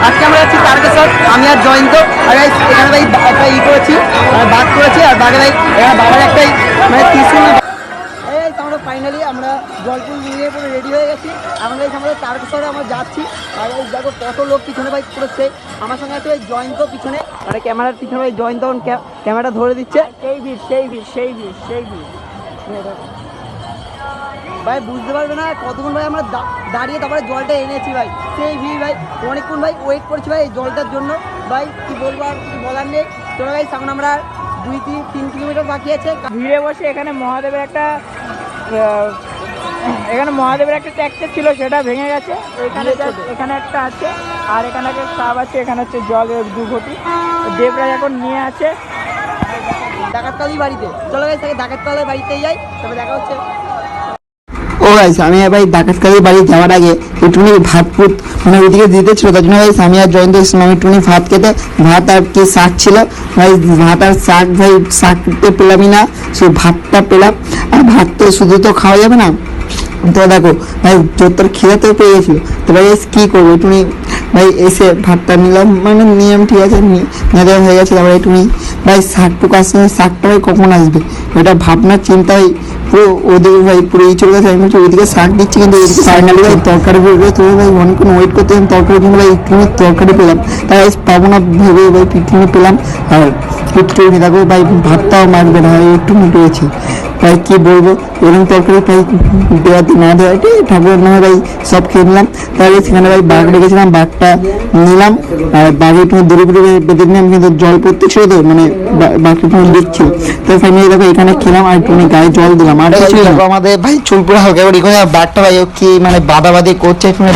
আজকে আমরা যাচ্ছি তারকেশ্বর, আমি আর জয়ন্ত। আর এখানে ভাই একটা করেছি, বাদ করেছি। আর বাঘে ভাই এখানে বাবার একটাই মানে ত্রিশূল। আমরা ফাইনালি আমরা জলপুর নিয়ে পুরো রেডি হয়ে গেছি। আমরা আমাদের তারকেশ্বরে আমরা যাচ্ছি। আর এই দেখো কত লোক পিছনে ভাই করেছে। আমার সঙ্গে আছে ওই জয়ন্ত পিছনে, মানে ক্যামেরার পিছনে ভাই জয়ন্ত ক্যামেরাটা ধরে দিচ্ছে। সেই ভিড় ভাই বুঝতে পারবে না কতক্ষণ ভাই আমরা দাঁড়িয়ে তারপরে জলটা এনেছি ভাই। সেই ভিড় ভাই, অনেকক্ষণ ভাই ওয়েট করছি ভাই এই জলটার জন্য। ভাই কি বলবো, আর কিছু বলার নেই। চলো ভাই সামনে আমরা 2-3 কিলোমিটার বাকি আছে। ভিড়ে বসে এখানে মহাদেবের একটা ট্যাক্সচার ছিল, সেটা ভেঙে গেছে। এখানে একটা আছে, আর এখানে একটা সাপ আছে। এখানে হচ্ছে জলের 2 ঘটি। দেবরাজ এখন নিয়ে আছে ডাকাতকালী বাড়িতে। চলো ভাই তাকে ডাকাতকালের বাড়িতেই যাই, তবে দেখা হচ্ছে। ও গাইস, আমি ভাই ডাকাতকালীর বাড়ি যাওয়ার আগে একটুখানি ভাত ফুট মানে ওইদিকে দিতে ছিল, তার জন্য ভাই আমি আর জয়ন্ত ইসলাম আমি একটুখানি ভাত খেতে, ভাত আর কি শাক ছিল ভাই, ভাত আর শাক ভাই, শাকতে পেলামই না, সেই ভাতটা পেলাম। আর ভাত তো শুধু তো খাওয়া যাবে না, তো দেখো ভাই তোর খিদাতেও পেয়ে গেছিলো। তো ভাই কী করবো, একটুখানি ভাই এসে ভাতটা নিলাম, মানে নিয়ম ঠিক আছে নেওয়া হয়ে গেছে। তারপরে একটুখানি ভাই শাকটুকু আসছে, শাকটা ভাই কখন আসবে ওইটা ভাবনার চিন্তা ভাই পুরো ওদিকে ভাই পুরো এই চলে গেছে। আমি বলছি ওইদিকে শাক দিচ্ছি, কিন্তু ওইদিকে ফাইনালি ভাই তরকারি বেরোবে। তুমি ভাই অনেকক্ষণ ওয়েট করতে তরকারি, কিন্তু ভাই একটুখানি তরকারি পেলাম, তাই পাবো না ভেবে ভাই পিঠুনি পেলাম। আর একটুখানি দেখো ভাই ভাতটাও মারবে না, একটু রয়েছে ভাই কী বলবো, এরকম তরকারি ভাই দেওয়া না দেওয়া ঠাকুরের নামে ভাই সব খেয়ে নিলাম। তাহলে সেখানে ভাই বাঘ রেখেছিলাম, বাঘটা নিলাম। আর বাঘে একটু দূরে বেঁধে নিলাম, কিন্তু জল পড়তেছিল তো, মানে বাঘটা একটু লিখছিল। তো ফাইনালি দেখো এখানে খেলাম আর একটু গায়ে জল দিলাম। আর আমাদের ভাই চুলপুরা হালকা করে বাঘটা ভাই কি মানে বাদাবাদি করছে, একটুখানি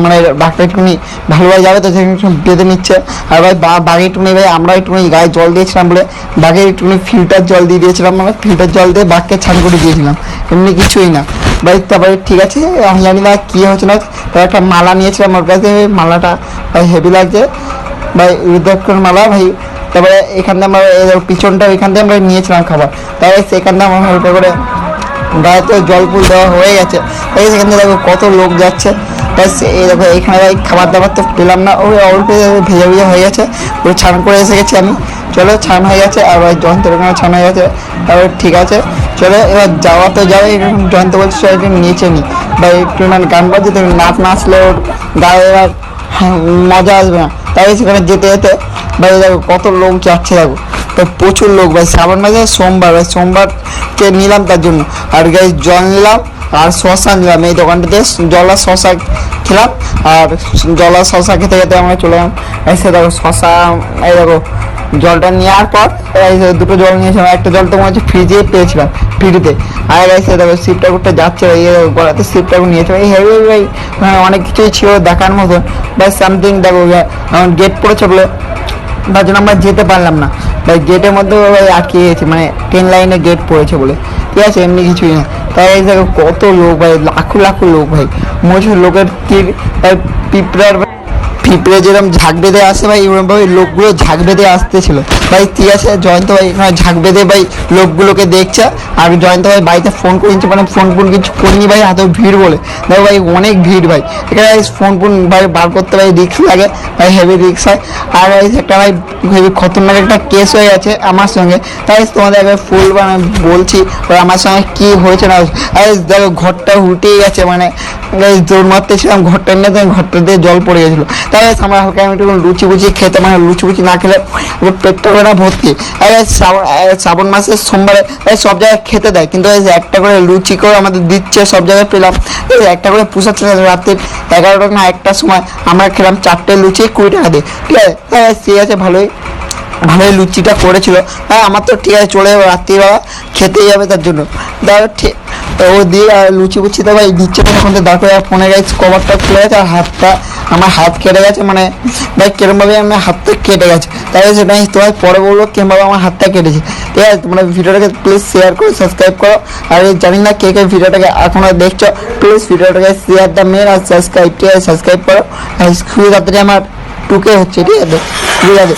মানে বাঘটা একটুখানি ভালোভাবে যাবে তো সেখানে বেঁধে নিচ্ছে। আর ভাই বাঘে একটুখানি ভাই আমরা একটুখানি গায়ে জল দিয়েছিলাম বলে বাঘে একটুখানি ফিল্টার জল দিয়ে দিয়েছিলাম, মানে ফিল্টার জল দিয়ে বাঘকে ছান করে দিয়েছিলাম, এমনি কিছুই না ভাই। তারপরে ঠিক আছে, আমি জানি না কী হয়েছিল, তার একটা মালা নিয়েছিলাম ওর কাছে, মালাটা ভাই হেভি লাগছে ভাই, রুদ্রাক্ষর মালা ভাই। তারপরে এখান থেকে আমরা পিছনটা ওইখান থেকে আমরা নিয়েছিলাম খাবার, তারপরে সেখান থেকে আমার হালকা করে গায়ে তো জল ফুল দেওয়া হয়ে গেছে। তাই সেখান থেকে দেখো কত লোক যাচ্ছে। তাই এই দেখো এইখানে ভাই খাবার দাবার তো পেলাম না, ওই অল্প ভেজা ভেজা হয়ে গেছে, পুরো ছান করে এসে গেছি আমি। চলো ছান হয়ে গেছে, আর ভাই জয়ন্ত এখানে ছান হয়ে গেছে। তারপরে ঠিক আছে চলো এবার যাওয়া তো যাবে। জয়ন্ত বলছে একটু নিচে নি ভাই, একটু মানে গান বাজছে তো, নাচ নাচলে ওর গায়ে এবার মজা আসবে না। তাই সেখানে যেতে যেতে ভাই দেখো কত লোক যাচ্ছে, দেখো তো প্রচুর লোক ভাই। শ্রাবণ মাসে সোমবার ভাই, সোমবারকে নিলাম তার জন্য। আর গাই জল নিলাম আর শশা নিলাম, এই দোকানটাতে জল আর শশা খেলাম। আর জল আর শশা খেতে খেতে আমরা চলে গেলাম। এসে দেখো শশা, এই দেখো জলটা নেওয়ার পর এই দুটো জল নিয়েছিলাম, একটা জল তো মনে হচ্ছে ফ্রিজে পেয়েছিলাম ফ্রিতে। আর এসে দেখো শিব ঠাকুরটা যাচ্ছে এই গলাতে, শিব ঠাকুর নিয়েছিলাম। এই হেভি ভাই অনেক কিছুই ছিল দেখার মতন ভাই। সামথিং দেখো এখন গেট পড়েছে বলে তার জন্য আমরা যেতে পারলাম না ভাই, গেটের মধ্যে ভাই আটকে গেছি, মানে ট্রেন লাইনে গেট পড়েছে বলে, ঠিক আছে এমনি কিছুই না। তাই এই দেখো কত লোক ভাই, লাখো লাখো লোক ভাই, মনে লোকের তীর ভাই। পিঁপড়ে যেরকম ঝাঁক বেঁধে আসে ভাই, এরকমভাবে লোকগুলো ঝাঁক বেঁধে আসতেছিল ভাই। ঠিক আছে জয়ন্ত ভাই এখানে ঝাঁক বেঁধে ভাই লোকগুলোকে দেখছে। আর জয়ন্ত ভাই বাড়িতে ফোন করে নিচ্ছে, মানে ফোন কিছু করিনি ভাই, এত ভিড় বলে দেখো ভাই অনেক ভিড় ভাই। এখানে ফোন ভাই বার করতে ভাই রিস্ক লাগে ভাই, হেভি রিস্ক হয়। আর ভাই একটা ভাই হেভি খতরনাক একটা কেস হয়ে গেছে আমার সঙ্গে, তাই তোমাদের একবার ফুল মানে বলছি ভাই আমার সঙ্গে কী হয়েছে না। আর দেখো ঘরটা উল্টেই গেছে, মানে দৌড় মারতেছিলাম ঘরটা নিয়ে, ঘরটা দিয়ে জল পড়ে গেছিলো। তাই আমার হালকা আমি একটু লুচি খেতে, মানে লুচি না খেলে পেটটা করে না ভর্তি। শ্রাবণ মাসের সোমবারে সব জায়গায় খেতে দেয়, কিন্তু একটা করে লুচি করে আমাদের দিচ্ছে, সব জায়গায় পেলাম একটা করে পুষাচ্ছে। রাত্রি 11টা না 1টার সময় আমরা খেলাম 4টে লুচি 20 টাকা দিয়ে, ঠিক আছে। ঠিক আছে ভালোই লুচিটা করেছিল। হ্যাঁ আমার তো ঠিক আছে চলে যাবে, রাত্রিবেলা খেতেই যাবে, তার জন্য দেখো ঠিক ও দিয়ে আর লুচি তো ভাই দিচ্ছে না। এখন তো দেখো ফোনে গাইজ কভারটা খুলে গেছে, আর আমার হাত কেটে গেছে, মানে ভাই কিরমভাবে আমার হাতটা কেটে গেছে। তাই সেটাই তোমার পরে বলবো কিরমভাবে আমার হাতটা কেটেছে, ঠিক আছে। তোমরা ভিডিওটাকে প্লিজ শেয়ার করো, সাবস্ক্রাইব করো। আর জানি না কে ভিডিওটাকে এখনো দেখছো, প্লিজ ভিডিওটাকে শেয়ার দ্য মেন আর সাবস্ক্রাইব, ঠিক আছে সাবস্ক্রাইব করো। আর খুবই তাড়াতাড়ি আমার 2K হচ্ছে, ঠিক আছে।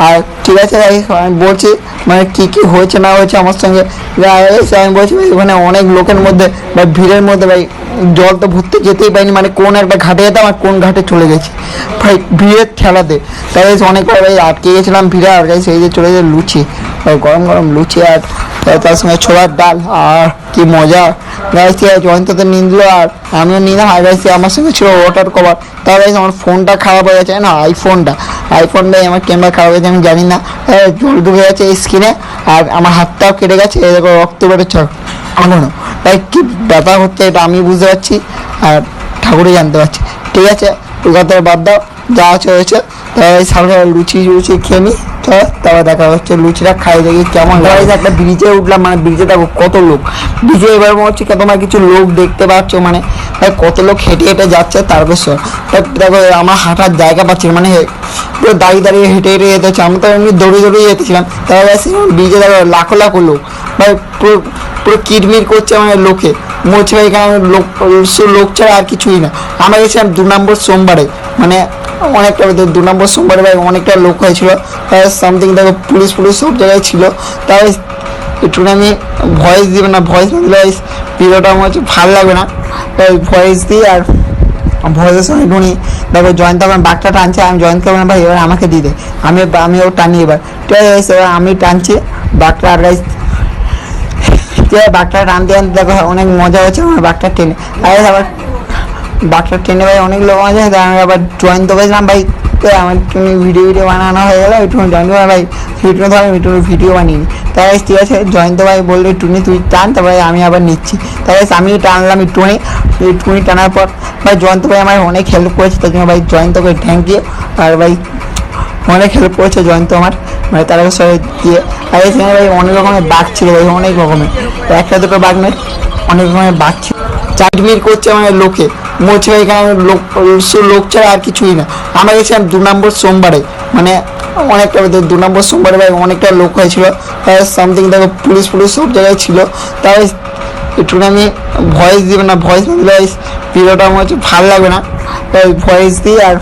আর ঠিক আছে ভাই, আমি বলছি মানে কি হয়েছে না হয়েছে আমার সঙ্গে। আমি বলছি ভাই ওখানে অনেক লোকের মধ্যে বা ভিড়ের মধ্যে ভাই জল তো ভর্তি যেতেই পারিনি, মানে কোন একটা ঘাটে যেতাম আর কোন ঘাটে চলে গেছি ভাই ভিড়ের ঠেলাতে। তাই অনেক ভাই আটকে গেছিলাম ভিড়ে। আর গাইস এই যে চলে যায় লুচি, গরম গরম লুচি আর তার সঙ্গে ছোলার ডাল, আর কি মজা গাইস। জয়ন্ত তো নিল আর আমিও নিলাম। আর গাইস আমার সঙ্গে ছিল ওয়াটার কভার। তার গাইস আমার ফোনটা খারাপ হয়ে গেছে না, আইফোনটাই আমার ক্যামেরা খারাপ হয়ে গেছে, আমি জানি না। জল ঢুকে গেছে এই স্ক্রিনে আর আমার হাতটাও কেটে গেছে, এরকম রক্ত বেরোচ্ছে এখনো। তাই কি ব্যথা হচ্ছে এটা আমি বুঝতে পারছি আর ঠাকুরই জানতে পারছি। ঠিক আছে ওই কথা বাদ দাও, যা আছে হয়েছে। তাই সামনে লুচি খেয়ে নিই, তারপর দেখা হচ্ছে। লুচিটা খাই দেখি কেমন লাগে। একটা ব্রিজে উঠলাম, মানে ব্রিজে দেখো কত লোক। ব্রিজে এবার মনে হচ্ছে তোমার কিছু লোক দেখতে পাচ্ছ, মানে কত লোক হেঁটে হেঁটে যাচ্ছে। তারপর দেখো আমার হাঁটার জায়গা পাচ্ছি, মানে পুরো দাঁড়িয়ে হেঁটে যেতে হচ্ছে। আমি তো এমনি দৌড়ে যেতেছিলাম। তারপর ব্রিজে দেখো লাখো লোক ভাই, পুরো কিটমিট করছে মানে লোকে। বলছে ভাই এখানে লোক ছাড়া আর কিছুই না। আমরা গেছিলাম 2 নম্বর সোমবারে, মানে অনেকটা 2 নম্বর সোমবারে ভাই অনেকটা লোক হয়েছিল। সামথিং দেখো পুলিশ সব জায়গায় ছিল। তাই একটু আমি ভয়েস দিবে না, ভয়েস না দিলে ভিডিওটা আমার হচ্ছে ভালো লাগবে না। তাই ভয়েস দিই আর ভয়েসের সঙ্গে একটুখানি দেখো জয়েন্ট তখন বাঘটা টানছে। আমি জয়েন্ট করবো না ভাই, এবার আমাকে দিয়ে দে, আমিও টানি এবার। ঠিক আছে এবার আমি টানছি বাঘটা। আর গাইস বাঘটা টানতে দেখো অনেক মজা হচ্ছে আমার বাঘটা টেনে। আর আবার বাঘটা টেনে ভাই অনেক লোক মজা হয়। আমি আবার জয়েন্ট করেছিলাম ভাই, আমার একটু ভিডিও বানানো হয়ে গেলো। একটু জয়েন্ট ভাই ভিডিও ধর আমি একটু ভিডিও বানিয়ে নিই। তাই ঠিক আছে জয়ন্ত ভাই বললো টুনি তুই টান, তারপরে আমি আবার নিচ্ছি। তাই আমি টানলাম একটুখানি টানার পর ভাই জয়ন্ত ভাই আমার অনেক হেল্প করেছে, তার জন্য ভাই জয়ন্তকে থ্যাংক ইউ। আর ভাই অনেক হেল্প করেছে জয়ন্ত আমার, মানে তারা সবাই দিয়ে। আর এখানে ভাই অনেক রকমের বাঘ ছিল ভাই, অনেক রকমের, একটা দুটো বাঘ নয় অনেক রকমের বাঘ ছিল। চাটমিট করছে মানে লোকে, বলছে ভাই এখানে লোক ছাড়া আর কিছুই না। আমরা গেছিলাম 2 নম্বর সোমবারে, মানে অনেকটা 2 নম্বর সোমবারে ভাই অনেকটা লোক হয়েছিল। সামথিং দেখো পুলিশ সব জায়গায় ছিল। তাই একটু আমি ভয়েস দিবে না, ভয়েস না দিলে ভিডিওটা আমার হচ্ছে ভালো লাগবে না। তাই ভয়েস দিই আর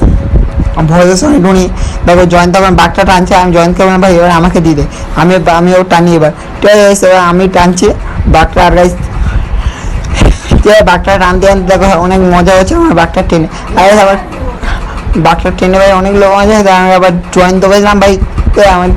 ভয়েসের সঙ্গে একটুখানি দেখো জয়েন্ট তখন বাঘটা টানছে। আমি জয়েন্ট করবো না ভাই, এবার আমাকে দিয়ে দে, আমিও টানি এবার। ঠিক আছে এবার আমি টানছি বাঘটা। আর গাইস বাঘটা টানতে দেখো অনেক মজা হচ্ছে আমার বাঘটা টেনে। আর আবার বাঘটা টেনে ভাই অনেক লোক মজা হয়। আমি আবার জয়েন তো করেছিলাম ভাই, আমার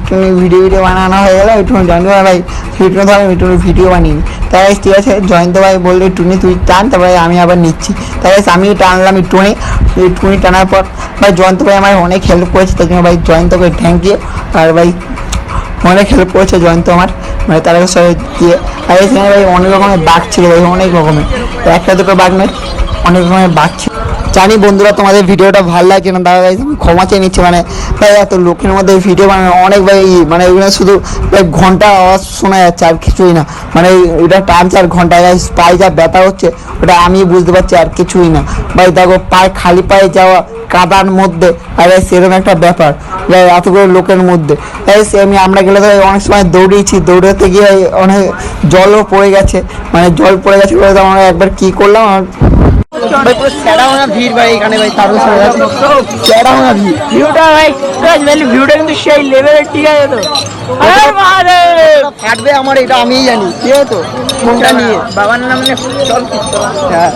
ভিডিও বানানো হয়ে গেলো। একটু জয়েন করে ভাই ভিডিও ধর আমি একটু ভিডিও বানিয়ে নিই। তাই ঠিক আছে জয়েন্ত ভাই বললো টুনি তুই টান, তারপরে আমি আবার নিচ্ছি। তাই আমি টানলাম একটুখানি টানার পর ভাই জয়ন্ত ভাই আমার অনেক হেল্প করেছে, তার জন্য ভাই জয়ন্তকে থ্যাংক ইউ। আর ভাই অনেক হেল্প করেছে জয়ন্ত আমার, মানে তারা সবাই দিয়ে। আর এখানে ভাই অনেক রকমের বাঘ ছিল ভাই, অনেক রকমের, একটা দুটো বাঘ নয় অনেক রকমের বাঘ ছিল। জানি বন্ধুরা তোমাদের ভিডিওটা ভালো লাগছে না, দাদা ভাই আমি ক্ষমা চেয়ে নিচ্ছি। মানে ভাই এত লোকের মধ্যে ভিডিও বানানো অনেক ভাই, মানে ওইখানে শুধু ভাই ঘন্টা আওয়াজ শোনা যাচ্ছে আর কিছুই না। মানে ওইটা টানছে আর ঘন্টা পায়ে যা ব্যথা হচ্ছে ওটা আমি বুঝতে পারছি আর কিছুই না। ভাই দেখো পায়ে খালি পায়ে যাওয়া কাদার মধ্যে, আর সেরকম একটা ব্যাপার এতগুলো লোকের মধ্যে। আমরা গেলে তো অনেক সময় দৌড়াতে গিয়ে অনেক জলও পড়ে গেছে, মানে জল পড়ে গেছে বলে তো আমরা একবার কি করলাম ভিড় ভাই এখানে ভাই ভিউটা কিন্তু সেই লেভেলের। ঠিক আছে তো ফাটবে আমার, এটা আমিই জানি। ঠিক আছে তো ফোনটা নিয়ে বাবার নাম হ্যাঁ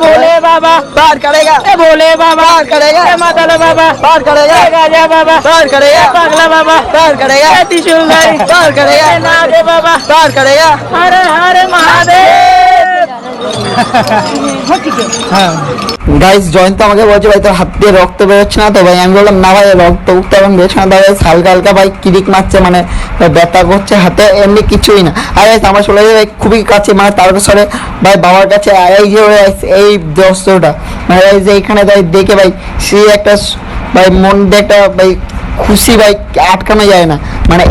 बोले बाबा पार करेगा, बोले बाबा पार करेगा, माताला बाबा पार करेगा, गाजा बाबा पार करेगा, पागला बाबा पार करेगा, त्रिशूल भाई पार करेगा, नागे बाबा पार करेगा। हर हर महादेव। হ্যাঁ গাইস জয়ন্ত আমাকে বলছে ভাই তোর হাত দিয়ে রক্ত বেরোচ্ছে না তো? ভাই আমি বললাম না ভাই রক্ত এখন বেরোচ্ছে না। ভাই হালকা হালকা ভাই কিরিক মারছে, মানে ব্যথা করছে হাতে, এমনি কিছুই না। আর আমার চলে যায় খুবই কাছে, মানে তারকেশ্বরে ভাই বাবার কাছে এই যে এই দোস্তটা, মানে যে এইখানে ভাই দেখে ভাই সে একটা ভাই মন দিয়ে একটা ভাই খুশি ভাই আটকানো যায় না। মানে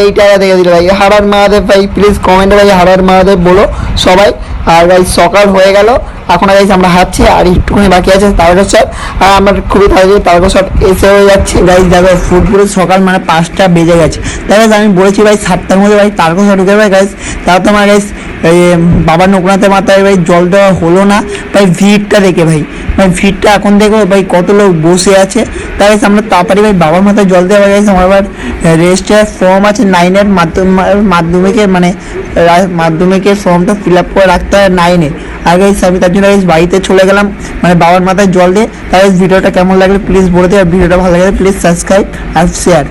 এইটা দেখে দিল ভাই হারার মহাদেব। ভাই প্লিজ কমেন্টে ভাই হারার মহাদেব বলো সবাই। আর ভাই সকাল হয়ে গেল, এখন গাইস আমরা হাঁটছি আর একটুখানি বাকি আছে তারকেশ্বর। আর আমার খুবই তাড়াতাড়ি তারকেশ্বর এসে হয়ে যাচ্ছে গাইস। দেখো ফুটপুরে সকাল মানে 5টা বেজে গেছে। তাই আমি বলেছি ভাই 7টার মধ্যে ভাই তারকেশ্বর ঢুকে ভাই গাইস। তাও তোমার গাইস এই বাবার নৌকনাথের মাথায় ভাই জল দেওয়া হলো না ভাই, ভিড়টা দেখে ভাই ভাই ভিড়টা এখন দেখো ভাই কত লোক বসে আছে। তাই আমরা তাড়াতাড়ি ভাই বাবার মাথায় জল দেওয়া গেছে। আমার আবার রেজিস্টার ফর্ম আছে 9-এর মাধ্যমিকের মানে মাধ্যমিকের ফর্মটা ফিল আপ করে রাখতে হয় 9-এ। আগে আমি তার জন্য বাড়িতে চলে গেলাম মানে বাবার মাথায় জল দিয়ে। তাই ভিডিওটা কেমন লাগলে প্লিজ বলে দিও, আর ভিডিওটা ভালো লাগলে প্লিজ সাবস্ক্রাইব আর শেয়ার।